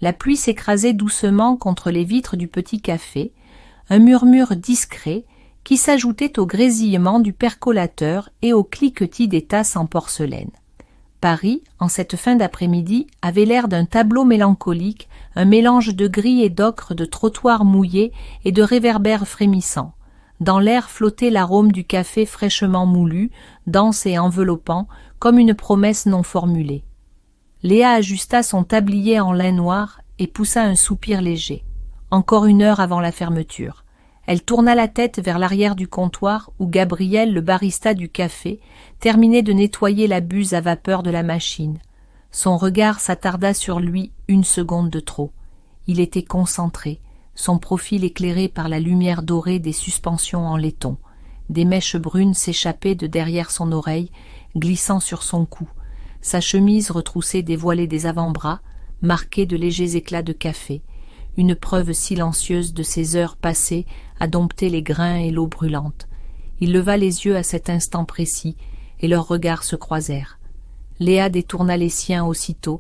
La pluie s'écrasait doucement contre les vitres du petit café, un murmure discret qui s'ajoutait au grésillement du percolateur et au cliquetis des tasses en porcelaine. Paris, en cette fin d'après-midi, avait l'air d'un tableau mélancolique, un mélange de gris et d'ocre, de trottoirs mouillés et de réverbères frémissants. Dans l'air flottait l'arôme du café fraîchement moulu, dense et enveloppant, comme une promesse non formulée. Léa ajusta son tablier en lin noir et poussa un soupir léger. Encore 1 heure avant la fermeture. Elle tourna la tête vers l'arrière du comptoir où Gabriel, le barista du café, terminait de nettoyer la buse à vapeur de la machine. Son regard s'attarda sur lui 1 seconde de trop. Il était concentré, son profil éclairé par la lumière dorée des suspensions en laiton. Des mèches brunes s'échappaient de derrière son oreille, glissant sur son cou. Sa chemise retroussée dévoilait des avant-bras, marqués de légers éclats de café, une preuve silencieuse de ces heures passées à dompter les grains et l'eau brûlante. Il leva les yeux à cet instant précis, et leurs regards se croisèrent. Léa détourna les siens aussitôt,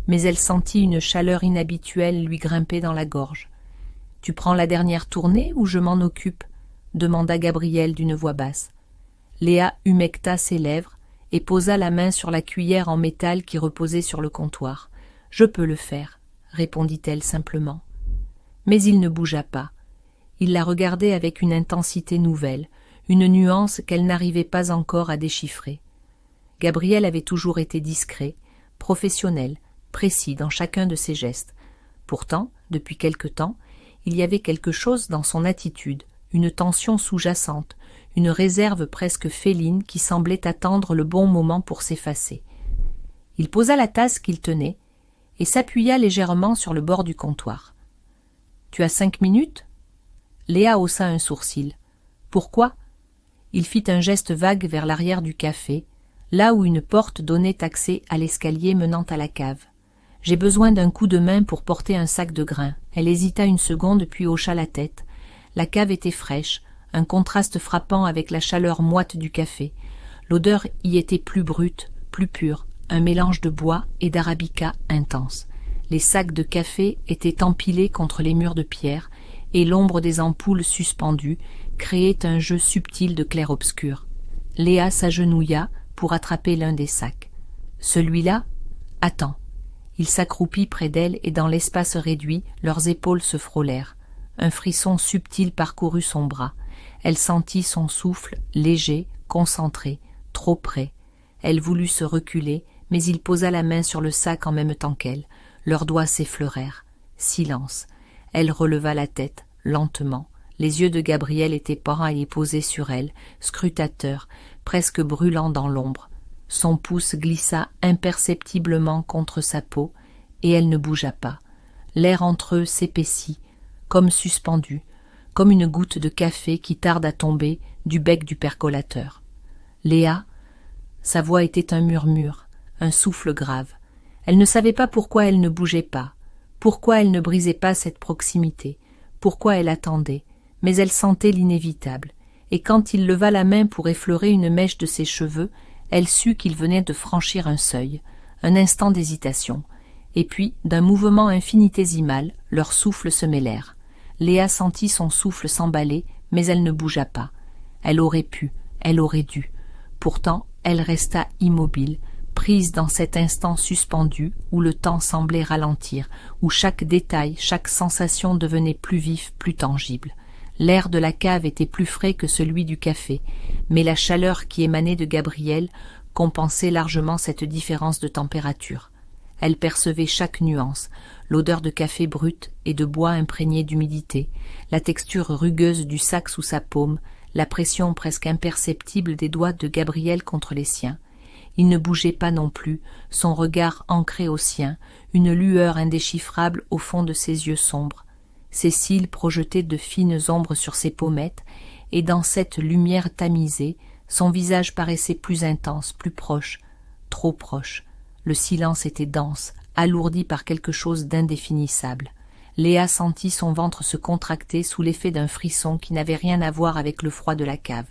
mais elle sentit une chaleur inhabituelle lui grimper dans la gorge. « Tu prends la dernière tournée ou je m'en occupe ?» demanda Gabriel d'une voix basse. Léa humecta ses lèvres et posa la main sur la cuillère en métal qui reposait sur le comptoir. « Je peux le faire, » répondit-elle simplement. Mais il ne bougea pas. Il la regardait avec une intensité nouvelle, une nuance qu'elle n'arrivait pas encore à déchiffrer. Gabriel avait toujours été discret, professionnel, précis dans chacun de ses gestes. Pourtant, depuis quelque temps, il y avait quelque chose dans son attitude, une tension sous-jacente, une réserve presque féline qui semblait attendre le bon moment pour s'effacer. Il posa la tasse qu'il tenait et s'appuya légèrement sur le bord du comptoir. « Tu as 5 minutes ?» Léa haussa un sourcil. « Pourquoi ?» Il fit un geste vague vers l'arrière du café, là où une porte donnait accès à l'escalier menant à la cave. « J'ai besoin d'un coup de main pour porter un sac de grains. » Elle hésita 1 seconde puis hocha la tête. La cave était fraîche, un contraste frappant avec la chaleur moite du café. L'odeur y était plus brute, plus pure, un mélange de bois et d'arabica intense. Les sacs de café étaient empilés contre les murs de pierre, et l'ombre des ampoules suspendues créait un jeu subtil de clair-obscur. Léa s'agenouilla pour attraper l'un des sacs. « Celui-là ? Attends. » Il s'accroupit près d'elle et dans l'espace réduit, leurs épaules se frôlèrent. Un frisson subtil parcourut son bras. Elle sentit son souffle léger, concentré, trop près. Elle voulut se reculer, mais il posa la main sur le sac en même temps qu'elle. Leurs doigts s'effleurèrent. Silence. Elle releva la tête, lentement. Les yeux de Gabriel étaient pareils et posés sur elle, scrutateurs, presque brûlants dans l'ombre. Son pouce glissa imperceptiblement contre sa peau, et elle ne bougea pas. L'air entre eux s'épaissit, comme suspendu, comme une goutte de café qui tarde à tomber du bec du percolateur. « Léa !» Sa voix était un murmure, un souffle grave. Elle ne savait pas pourquoi elle ne bougeait pas, pourquoi elle ne brisait pas cette proximité, pourquoi elle attendait, mais elle sentait l'inévitable, et quand il leva la main pour effleurer une mèche de ses cheveux, elle sut qu'il venait de franchir un seuil, un instant d'hésitation, et puis, d'un mouvement infinitésimal, leurs souffles se mêlèrent. Léa sentit son souffle s'emballer, mais elle ne bougea pas. Elle aurait pu, elle aurait dû. Pourtant, elle resta immobile, prise dans cet instant suspendu où le temps semblait ralentir, où chaque détail, chaque sensation devenait plus vif, plus tangible. L'air de la cave était plus frais que celui du café, mais la chaleur qui émanait de Gabriel compensait largement cette différence de température. Elle percevait chaque nuance, l'odeur de café brut et de bois imprégné d'humidité, la texture rugueuse du sac sous sa paume, la pression presque imperceptible des doigts de Gabriel contre les siens. Il ne bougeait pas non plus, son regard ancré au sien, une lueur indéchiffrable au fond de ses yeux sombres. Ses cils projetaient de fines ombres sur ses pommettes, et dans cette lumière tamisée, son visage paraissait plus intense, plus proche, trop proche. Le silence était dense, alourdi par quelque chose d'indéfinissable. Léa sentit son ventre se contracter sous l'effet d'un frisson qui n'avait rien à voir avec le froid de la cave.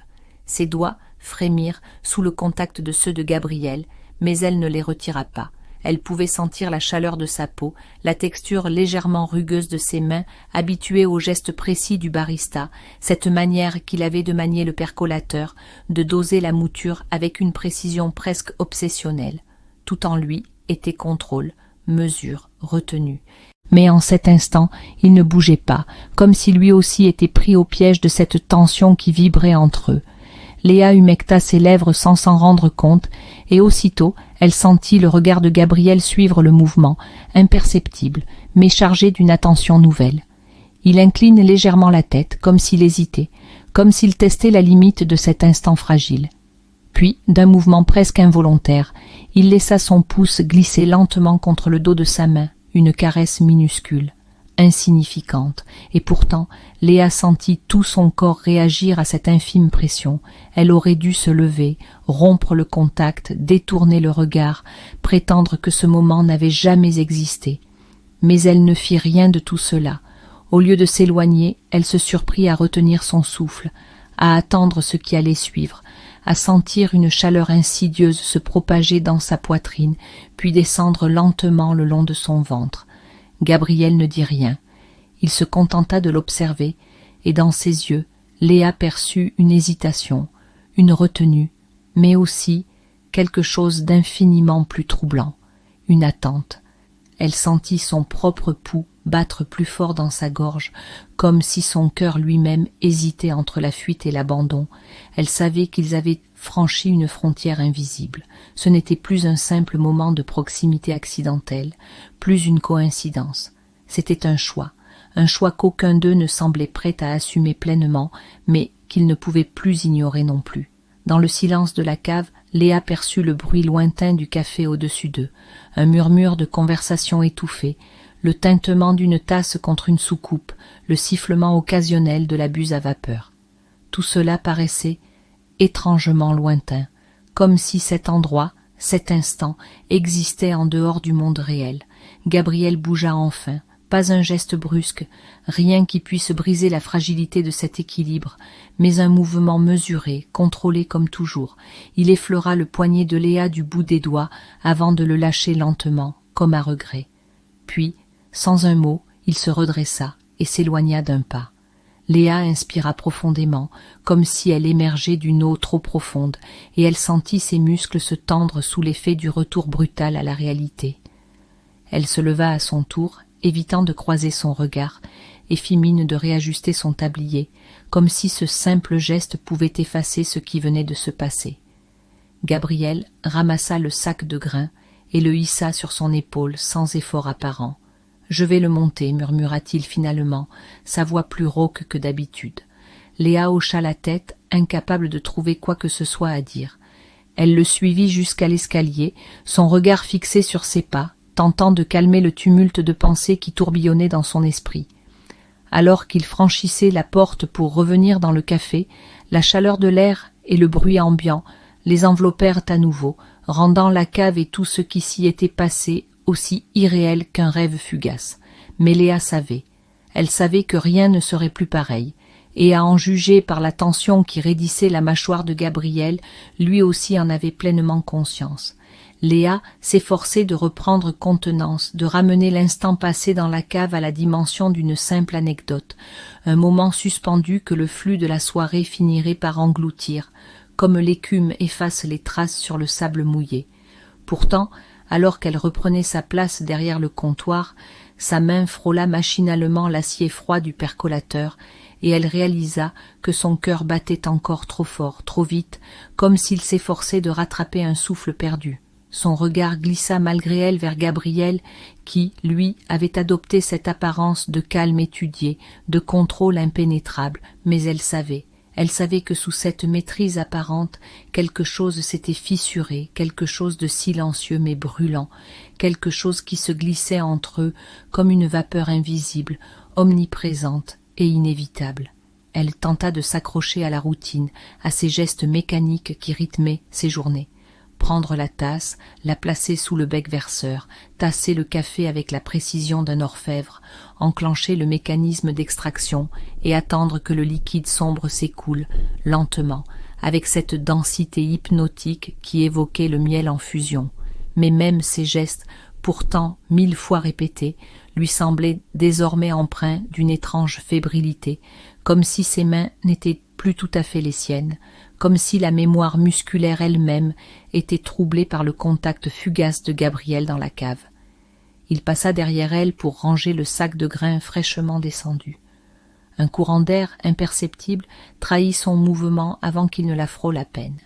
Ses doigts frémirent sous le contact de ceux de Gabriel, mais elle ne les retira pas. Elle pouvait sentir la chaleur de sa peau, la texture légèrement rugueuse de ses mains, habituée aux gestes précis du barista, cette manière qu'il avait de manier le percolateur, de doser la mouture avec une précision presque obsessionnelle. Tout en lui était contrôle, mesure, retenue. Mais en cet instant, il ne bougeait pas, comme si lui aussi était pris au piège de cette tension qui vibrait entre eux. Léa humecta ses lèvres sans s'en rendre compte, et aussitôt elle sentit le regard de Gabriel suivre le mouvement, imperceptible, mais chargé d'une attention nouvelle. Il incline légèrement la tête, comme s'il hésitait, comme s'il testait la limite de cet instant fragile. Puis, d'un mouvement presque involontaire, il laissa son pouce glisser lentement contre le dos de sa main, une caresse minuscule, insignifiante, et pourtant Léa sentit tout son corps réagir à cette infime pression. Elle aurait dû se lever, rompre le contact, détourner le regard, prétendre que ce moment n'avait jamais existé. Mais elle ne fit rien de tout cela. Au lieu de s'éloigner, elle se surprit à retenir son souffle, à attendre ce qui allait suivre, à sentir une chaleur insidieuse se propager dans sa poitrine, puis descendre lentement le long de son ventre. Gabriel ne dit rien. Il se contenta de l'observer, et dans ses yeux, Léa perçut une hésitation, une retenue, mais aussi quelque chose d'infiniment plus troublant, une attente. Elle sentit son propre pouls battre plus fort dans sa gorge, comme si son cœur lui-même hésitait entre la fuite et l'abandon. Elle savait qu'ils avaient franchi une frontière invisible. Ce n'était plus un simple moment de proximité accidentelle, plus une coïncidence. C'était un choix qu'aucun d'eux ne semblait prêt à assumer pleinement, mais qu'ils ne pouvaient plus ignorer non plus. Dans le silence de la cave, Léa perçut le bruit lointain du café au-dessus d'eux, un murmure de conversation étouffée, le tintement d'une tasse contre une soucoupe, le sifflement occasionnel de la buse à vapeur. Tout cela paraissait étrangement lointain, comme si cet endroit, cet instant, existait en dehors du monde réel. Gabriel bougea enfin, pas un geste brusque, rien qui puisse briser la fragilité de cet équilibre, mais un mouvement mesuré, contrôlé comme toujours. Il effleura le poignet de Léa du bout des doigts avant de le lâcher lentement, comme à regret. Puis, sans un mot, il se redressa et s'éloigna d'un pas. Léa inspira profondément, comme si elle émergeait d'une eau trop profonde, et elle sentit ses muscles se tendre sous l'effet du retour brutal à la réalité. Elle se leva à son tour, évitant de croiser son regard, et fit mine de réajuster son tablier, comme si ce simple geste pouvait effacer ce qui venait de se passer. Gabriel ramassa le sac de grains et le hissa sur son épaule sans effort apparent. « Je vais le monter, » murmura-t-il finalement, sa voix plus rauque que d'habitude. Léa hocha la tête, incapable de trouver quoi que ce soit à dire. Elle le suivit jusqu'à l'escalier, son regard fixé sur ses pas, tentant de calmer le tumulte de pensées qui tourbillonnait dans son esprit. Alors qu'il franchissait la porte pour revenir dans le café, la chaleur de l'air et le bruit ambiant les enveloppèrent à nouveau, rendant la cave et tout ce qui s'y était passé aussi irréel qu'un rêve fugace. Mais Léa savait. Elle savait que rien ne serait plus pareil, et à en juger par la tension qui raidissait la mâchoire de Gabriel, lui aussi en avait pleinement conscience. Léa s'efforçait de reprendre contenance, de ramener l'instant passé dans la cave à la dimension d'une simple anecdote, un moment suspendu que le flux de la soirée finirait par engloutir, comme l'écume efface les traces sur le sable mouillé. Pourtant, alors qu'elle reprenait sa place derrière le comptoir, sa main frôla machinalement l'acier froid du percolateur, et elle réalisa que son cœur battait encore trop fort, trop vite, comme s'il s'efforçait de rattraper un souffle perdu. Son regard glissa malgré elle vers Gabriel, qui, lui, avait adopté cette apparence de calme étudié, de contrôle impénétrable, mais elle savait que sous cette maîtrise apparente, quelque chose s'était fissuré, quelque chose de silencieux mais brûlant, quelque chose qui se glissait entre eux comme une vapeur invisible, omniprésente et inévitable. Elle tenta de s'accrocher à la routine, à ces gestes mécaniques qui rythmaient ses journées. Prendre la tasse, la placer sous le bec verseur, tasser le café avec la précision d'un orfèvre, enclencher le mécanisme d'extraction et attendre que le liquide sombre s'écoule, lentement, avec cette densité hypnotique qui évoquait le miel en fusion. mais même ses gestes, pourtant 1000 fois répétés, lui semblaient désormais empreints d'une étrange fébrilité, comme si ses mains n'étaient plus tout à fait les siennes, comme si la mémoire musculaire elle-même était troublée par le contact fugace de Gabriel dans la cave. Il passa derrière elle pour ranger le sac de grains fraîchement descendu. Un courant d'air imperceptible trahit son mouvement avant qu'il ne la frôle à peine.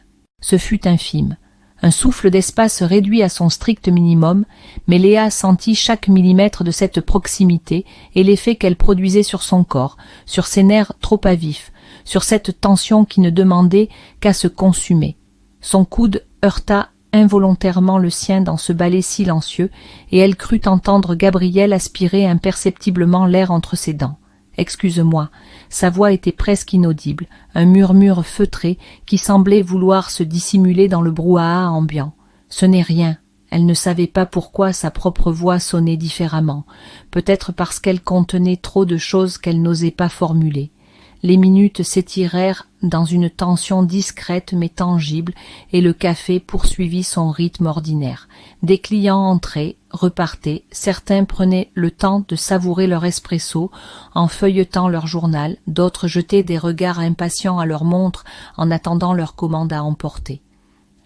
Ce fut infime, un souffle d'espace réduit à son strict minimum, mais Léa sentit chaque millimètre de cette proximité et l'effet qu'elle produisait sur son corps, sur ses nerfs trop à vif, sur cette tension qui ne demandait qu'à se consumer. Son coude heurta involontairement le sien dans ce balai silencieux, et elle crut entendre Gabriel aspirer imperceptiblement l'air entre ses dents. « Excuse-moi » sa voix était presque inaudible, un murmure feutré qui semblait vouloir se dissimuler dans le brouhaha ambiant. Ce n'est rien. Elle ne savait pas pourquoi sa propre voix sonnait différemment, peut-être parce qu'elle contenait trop de choses qu'elle n'osait pas formuler. Les minutes s'étirèrent dans une tension discrète mais tangible, et le café poursuivit son rythme ordinaire. Des clients entraient, repartaient, certains prenaient le temps de savourer leur espresso en feuilletant leur journal, d'autres jetaient des regards impatients à leur montre en attendant leur commande à emporter.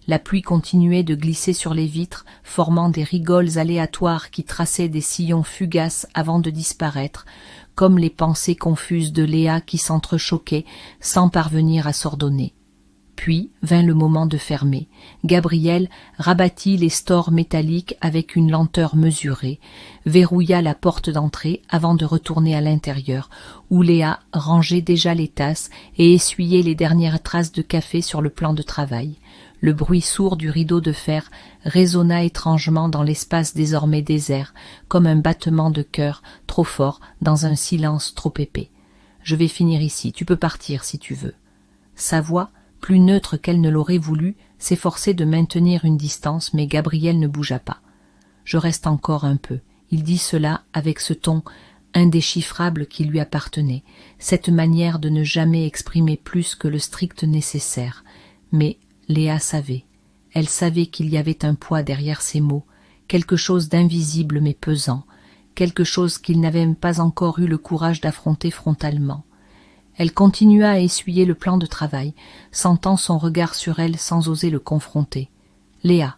La pluie continuait de glisser sur les vitres, formant des rigoles aléatoires qui traçaient des sillons fugaces avant de disparaître, comme les pensées confuses de Léa qui s'entrechoquaient sans parvenir à s'ordonner. Puis vint le moment de fermer. Gabriel rabattit les stores métalliques avec une lenteur mesurée, verrouilla la porte d'entrée avant de retourner à l'intérieur, où Léa rangeait déjà les tasses et essuyait les dernières traces de café sur le plan de travail. Le bruit sourd du rideau de fer résonna étrangement dans l'espace désormais désert, comme un battement de cœur trop fort dans un silence trop épais. « Je vais finir ici, tu peux partir si tu veux. » Sa voix, plus neutre qu'elle ne l'aurait voulu, s'efforçait de maintenir une distance, mais Gabriel ne bougea pas. « Je reste encore un peu. » Il dit cela avec ce ton indéchiffrable qui lui appartenait, cette manière de ne jamais exprimer plus que le strict nécessaire. Mais Léa savait. Elle savait qu'il y avait un poids derrière ces mots, quelque chose d'invisible mais pesant, quelque chose qu'il n'avait pas encore eu le courage d'affronter frontalement. Elle continua à essuyer le plan de travail, sentant son regard sur elle sans oser le confronter. Léa.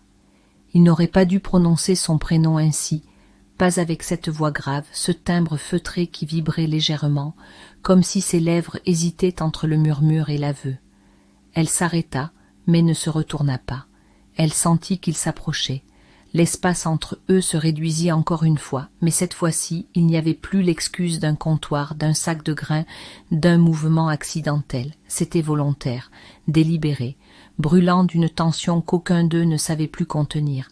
Il n'aurait pas dû prononcer son prénom ainsi, pas avec cette voix grave, ce timbre feutré qui vibrait légèrement, comme si ses lèvres hésitaient entre le murmure et l'aveu. Elle s'arrêta, mais ne se retourna pas. Elle sentit qu'il s'approchait. L'espace entre eux se réduisit encore une fois, mais cette fois-ci, il n'y avait plus l'excuse d'un comptoir, d'un sac de grains, d'un mouvement accidentel. C'était volontaire, délibéré, brûlant d'une tension qu'aucun d'eux ne savait plus contenir.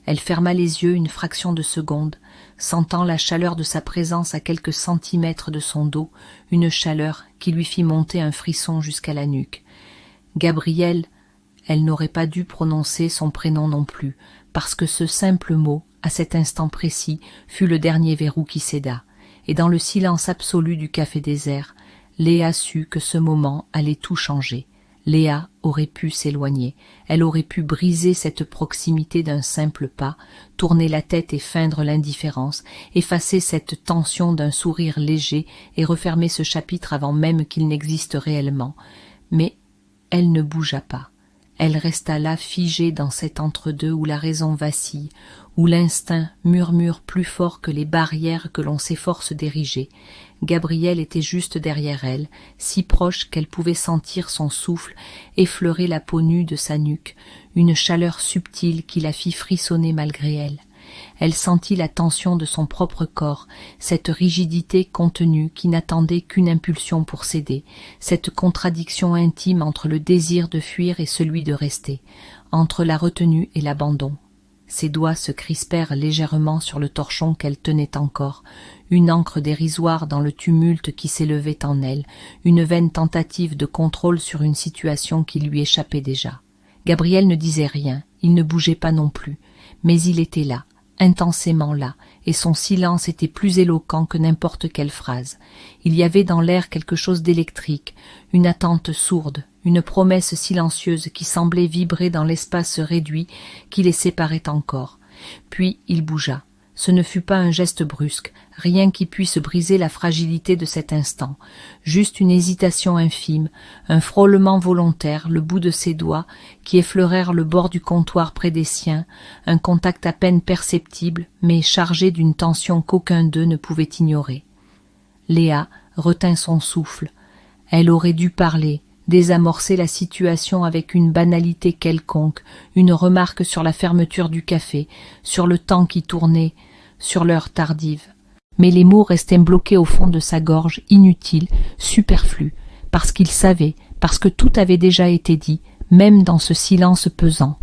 Elle ferma les yeux une fraction de seconde, sentant la chaleur de sa présence à quelques centimètres de son dos, une chaleur qui lui fit monter un frisson jusqu'à la nuque. Gabriel. Elle n'aurait pas dû prononcer son prénom non plus, parce que ce simple mot, à cet instant précis, fut le dernier verrou qui céda, et dans le silence absolu du café désert, Léa sut que ce moment allait tout changer. Léa aurait pu s'éloigner, elle aurait pu briser cette proximité d'un simple pas, tourner la tête et feindre l'indifférence, effacer cette tension d'un sourire léger et refermer ce chapitre avant même qu'il n'existe réellement. Mais elle ne bougea pas. Elle resta là figée dans cet entre-deux où la raison vacille, où l'instinct murmure plus fort que les barrières que l'on s'efforce d'ériger. Gabriel était juste derrière elle, si proche qu'elle pouvait sentir son souffle effleurer la peau nue de sa nuque, une chaleur subtile qui la fit frissonner malgré elle. Elle sentit la tension de son propre corps, cette rigidité contenue qui n'attendait qu'une impulsion pour céder, cette contradiction intime entre le désir de fuir et celui de rester, entre la retenue et l'abandon. Ses doigts se crispèrent légèrement sur le torchon qu'elle tenait encore, une encre dérisoire dans le tumulte qui s'élevait en elle, une vaine tentative de contrôle sur une situation qui lui échappait déjà. Gabriel ne disait rien, il ne bougeait pas non plus, mais il était là, intensément là, et son silence était plus éloquent que n'importe quelle phrase. Il y avait dans l'air quelque chose d'électrique, une attente sourde, une promesse silencieuse qui semblait vibrer dans l'espace réduit qui les séparait encore. Puis il bougea. Ce ne fut pas un geste brusque, rien qui puisse briser la fragilité de cet instant, juste une hésitation infime, un frôlement volontaire, le bout de ses doigts qui effleurèrent le bord du comptoir près des siens, un contact à peine perceptible, mais chargé d'une tension qu'aucun d'eux ne pouvait ignorer. Léa retint son souffle. Elle aurait dû parler, désamorcer la situation avec une banalité quelconque, une remarque sur la fermeture du café, sur le temps qui tournait, sur l'heure tardive. Mais les mots restaient bloqués au fond de sa gorge, inutiles, superflus, parce qu'il savait, parce que tout avait déjà été dit, même dans ce silence pesant.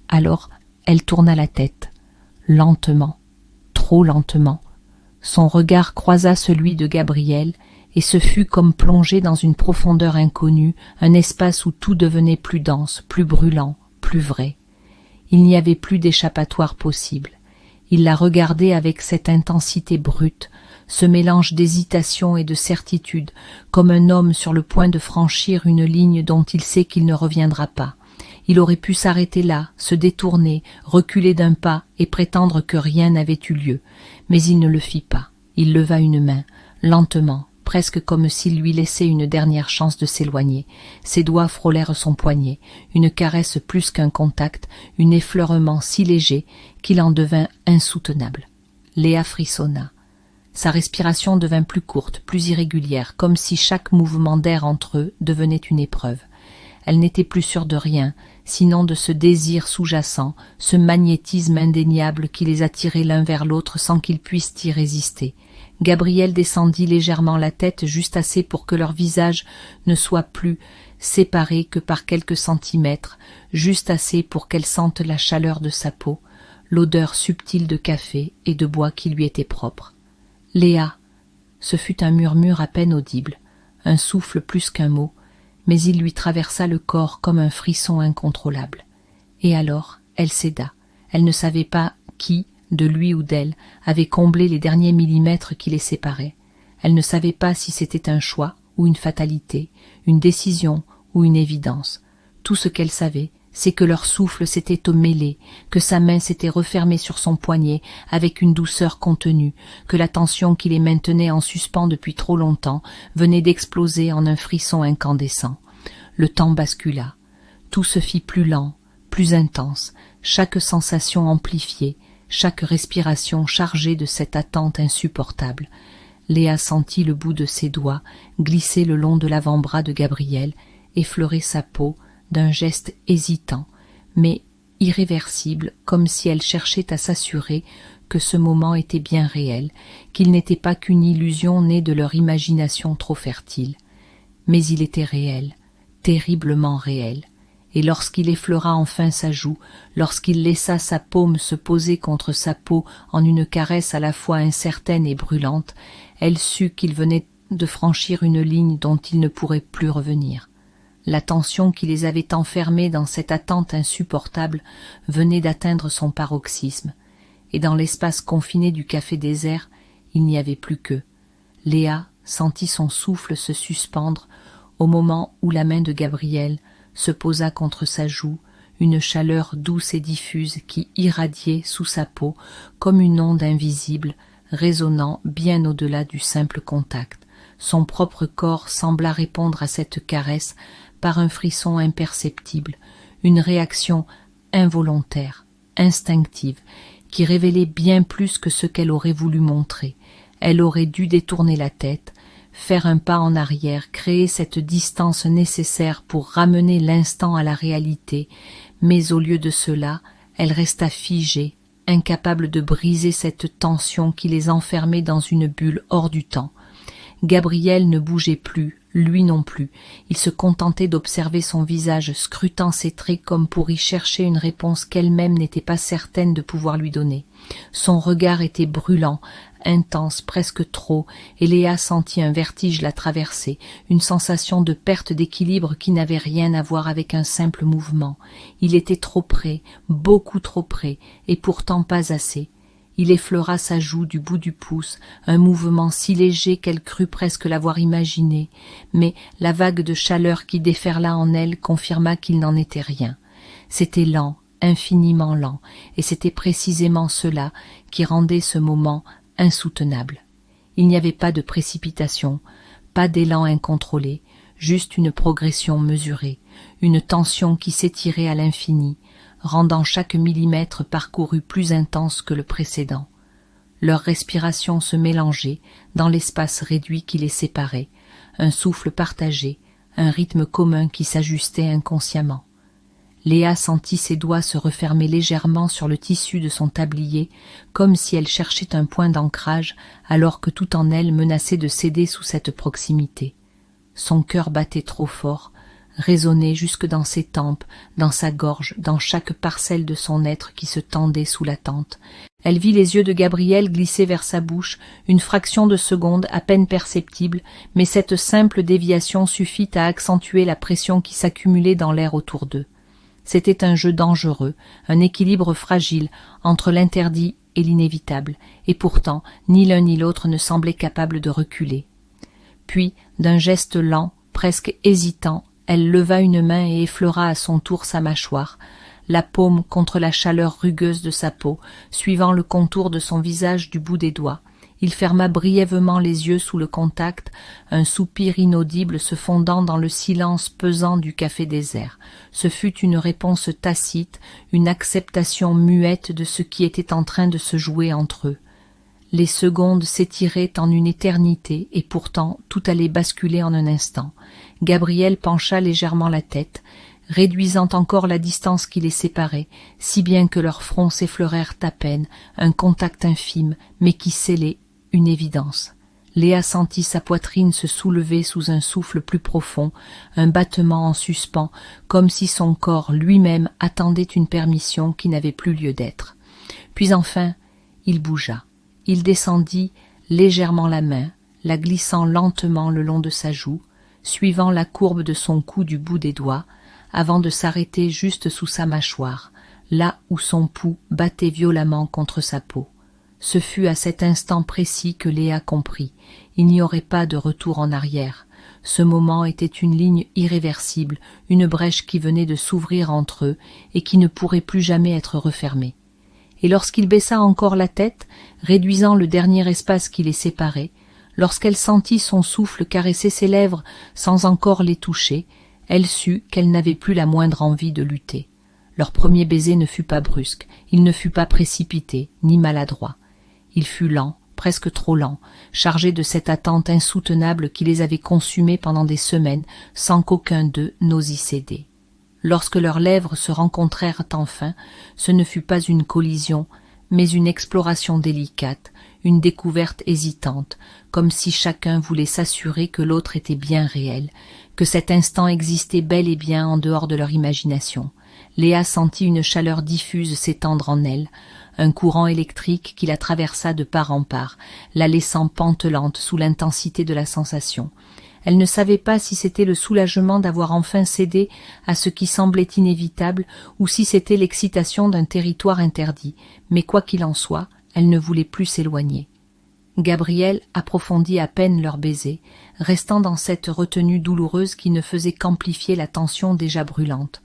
Alors elle tourna la tête, lentement, trop lentement. Son regard croisa celui de Gabriel, et ce fut comme plongé dans une profondeur inconnue, un espace où tout devenait plus dense, plus brûlant, plus vrai. Il n'y avait plus d'échappatoire possible. Il la regardait avec cette intensité brute, ce mélange d'hésitation et de certitude, comme un homme sur le point de franchir une ligne dont il sait qu'il ne reviendra pas. Il aurait pu s'arrêter là, se détourner, reculer d'un pas et prétendre que rien n'avait eu lieu. Mais il ne le fit pas. Il leva une main, lentement, presque comme s'il lui laissait une dernière chance de s'éloigner. Ses doigts frôlèrent son poignet, une caresse plus qu'un contact, un effleurement si léger qu'il en devint insoutenable. Léa frissonna. Sa respiration devint plus courte, plus irrégulière, comme si chaque mouvement d'air entre eux devenait une épreuve. Elle n'était plus sûre de rien, sinon de ce désir sous-jacent, ce magnétisme indéniable qui les attirait l'un vers l'autre sans qu'ils puissent y résister. Gabriel descendit légèrement la tête, juste assez pour que leurs visages ne soient plus séparés que par quelques centimètres, juste assez pour qu'elle sente la chaleur de sa peau, l'odeur subtile de café et de bois qui lui était propre. « Léa !» Ce fut un murmure à peine audible, un souffle plus qu'un mot, mais il lui traversa le corps comme un frisson incontrôlable. Et alors, elle céda. Elle ne savait pas qui, de lui ou d'elle, avait comblé les derniers millimètres qui les séparaient. Elle ne savait pas si c'était un choix ou une fatalité, une décision ou une évidence. Tout ce qu'elle savait, c'est que leur souffle s'était mêlé, que sa main s'était refermée sur son poignet avec une douceur contenue, que la tension qui les maintenait en suspens depuis trop longtemps venait d'exploser en un frisson incandescent. Le temps bascula. Tout se fit plus lent, plus intense, chaque sensation amplifiée, chaque respiration chargée de cette attente insupportable. Léa sentit le bout de ses doigts glisser le long de l'avant-bras de Gabriel, effleurer sa peau d'un geste hésitant, mais irréversible, comme si elle cherchait à s'assurer que ce moment était bien réel, qu'il n'était pas qu'une illusion née de leur imagination trop fertile. Mais il était réel, terriblement réel, et lorsqu'il effleura enfin sa joue, lorsqu'il laissa sa paume se poser contre sa peau en une caresse à la fois incertaine et brûlante, elle sut qu'il venait de franchir une ligne dont il ne pourrait plus revenir. La tension qui les avait enfermés dans cette attente insupportable venait d'atteindre son paroxysme, et dans l'espace confiné du café désert, il n'y avait plus qu'eux. Léa sentit son souffle se suspendre au moment où la main de Gabriel se posa contre sa joue, une chaleur douce et diffuse qui irradiait sous sa peau comme une onde invisible, résonnant bien au-delà du simple contact. Son propre corps sembla répondre à cette caresse par un frisson imperceptible, une réaction involontaire, instinctive, qui révélait bien plus que ce qu'elle aurait voulu montrer. Elle aurait dû détourner la tête, faire un pas en arrière, créer cette distance nécessaire pour ramener l'instant à la réalité, mais au lieu de cela, elle resta figée, incapable de briser cette tension qui les enfermait dans une bulle hors du temps. Gabriel ne bougeait plus, lui non plus. Il se contentait d'observer son visage, scrutant ses traits comme pour y chercher une réponse qu'elle-même n'était pas certaine de pouvoir lui donner. Son regard était brûlant, intense, presque trop, et Léa sentit un vertige la traverser, une sensation de perte d'équilibre qui n'avait rien à voir avec un simple mouvement. Il était trop près, beaucoup trop près, et pourtant pas assez. Il effleura sa joue du bout du pouce, un mouvement si léger qu'elle crut presque l'avoir imaginé, mais la vague de chaleur qui déferla en elle confirma qu'il n'en était rien. C'était lent, infiniment lent, et c'était précisément cela qui rendait ce moment insoutenable. Il n'y avait pas de précipitation, pas d'élan incontrôlé, juste une progression mesurée, une tension qui s'étirait à l'infini, rendant chaque millimètre parcouru plus intense que le précédent. Leurs respirations se mélangeaient dans l'espace réduit qui les séparait, un souffle partagé, un rythme commun qui s'ajustait inconsciemment. Léa sentit ses doigts se refermer légèrement sur le tissu de son tablier, comme si elle cherchait un point d'ancrage, alors que tout en elle menaçait de céder sous cette proximité. Son cœur battait trop fort, résonnait jusque dans ses tempes, dans sa gorge, dans chaque parcelle de son être qui se tendait sous l'attente. Elle vit les yeux de Gabriel glisser vers sa bouche, une fraction de seconde à peine perceptible, mais cette simple déviation suffit à accentuer la pression qui s'accumulait dans l'air autour d'eux. C'était un jeu dangereux, un équilibre fragile entre l'interdit et l'inévitable, et pourtant ni l'un ni l'autre ne semblait capable de reculer. Puis, d'un geste lent, presque hésitant, elle leva une main et effleura à son tour sa mâchoire, la paume contre la chaleur rugueuse de sa peau, suivant le contour de son visage du bout des doigts. Il ferma brièvement les yeux sous le contact, un soupir inaudible se fondant dans le silence pesant du café désert. Ce fut une réponse tacite, une acceptation muette de ce qui était en train de se jouer entre eux. Les secondes s'étiraient en une éternité, et pourtant tout allait basculer en un instant. Gabriel pencha légèrement la tête, réduisant encore la distance qui les séparait, si bien que leurs fronts s'effleurèrent à peine, un contact infime, mais qui scellait une évidence. Léa sentit sa poitrine se soulever sous un souffle plus profond, un battement en suspens, comme si son corps lui-même attendait une permission qui n'avait plus lieu d'être. Puis enfin, il bougea. Il descendit légèrement la main, la glissant lentement le long de sa joue, suivant la courbe de son cou du bout des doigts, avant de s'arrêter juste sous sa mâchoire, là où son pouls battait violemment contre sa peau. Ce fut à cet instant précis que Léa comprit. Il n'y aurait pas de retour en arrière. Ce moment était une ligne irréversible, une brèche qui venait de s'ouvrir entre eux et qui ne pourrait plus jamais être refermée. Et lorsqu'il baissa encore la tête, réduisant le dernier espace qui les séparait, lorsqu'elle sentit son souffle caresser ses lèvres sans encore les toucher, elle sut qu'elle n'avait plus la moindre envie de lutter. Leur premier baiser ne fut pas brusque, il ne fut pas précipité, ni maladroit. Il fut lent, presque trop lent, chargé de cette attente insoutenable qui les avait consumés pendant des semaines sans qu'aucun d'eux n'ose y céder. Lorsque leurs lèvres se rencontrèrent enfin, ce ne fut pas une collision, mais une exploration délicate, une découverte hésitante, comme si chacun voulait s'assurer que l'autre était bien réel, que cet instant existait bel et bien en dehors de leur imagination. Léa sentit une chaleur diffuse s'étendre en elle, un courant électrique qui la traversa de part en part, la laissant pantelante sous l'intensité de la sensation. Elle ne savait pas si c'était le soulagement d'avoir enfin cédé à ce qui semblait inévitable ou si c'était l'excitation d'un territoire interdit, mais quoi qu'il en soit, elle ne voulait plus s'éloigner. Gabriel approfondit à peine leur baiser, restant dans cette retenue douloureuse qui ne faisait qu'amplifier la tension déjà brûlante.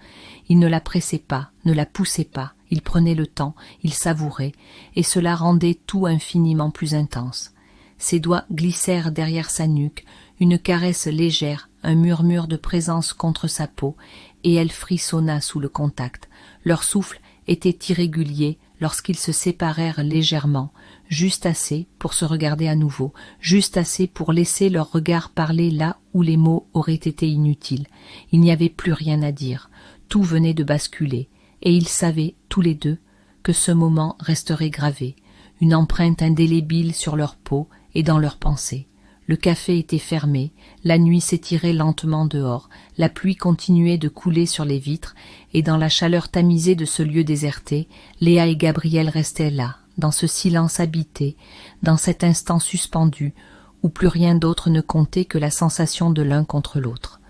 Il ne la pressait pas, ne la poussait pas, il prenait le temps, il savourait, et cela rendait tout infiniment plus intense. Ses doigts glissèrent derrière sa nuque, une caresse légère, un murmure de présence contre sa peau, et elle frissonna sous le contact. Leur souffle était irrégulier lorsqu'ils se séparèrent légèrement, juste assez pour se regarder à nouveau, juste assez pour laisser leur regard parler là où les mots auraient été inutiles. Il n'y avait plus rien à dire, tout venait de basculer, et ils savaient, tous les deux, que ce moment resterait gravé, une empreinte indélébile sur leur peau et dans leurs pensées. Le café était fermé, la nuit s'étirait lentement dehors, la pluie continuait de couler sur les vitres, et dans la chaleur tamisée de ce lieu déserté, Léa et Gabriel restaient là, dans ce silence habité, dans cet instant suspendu, où plus rien d'autre ne comptait que la sensation de l'un contre l'autre.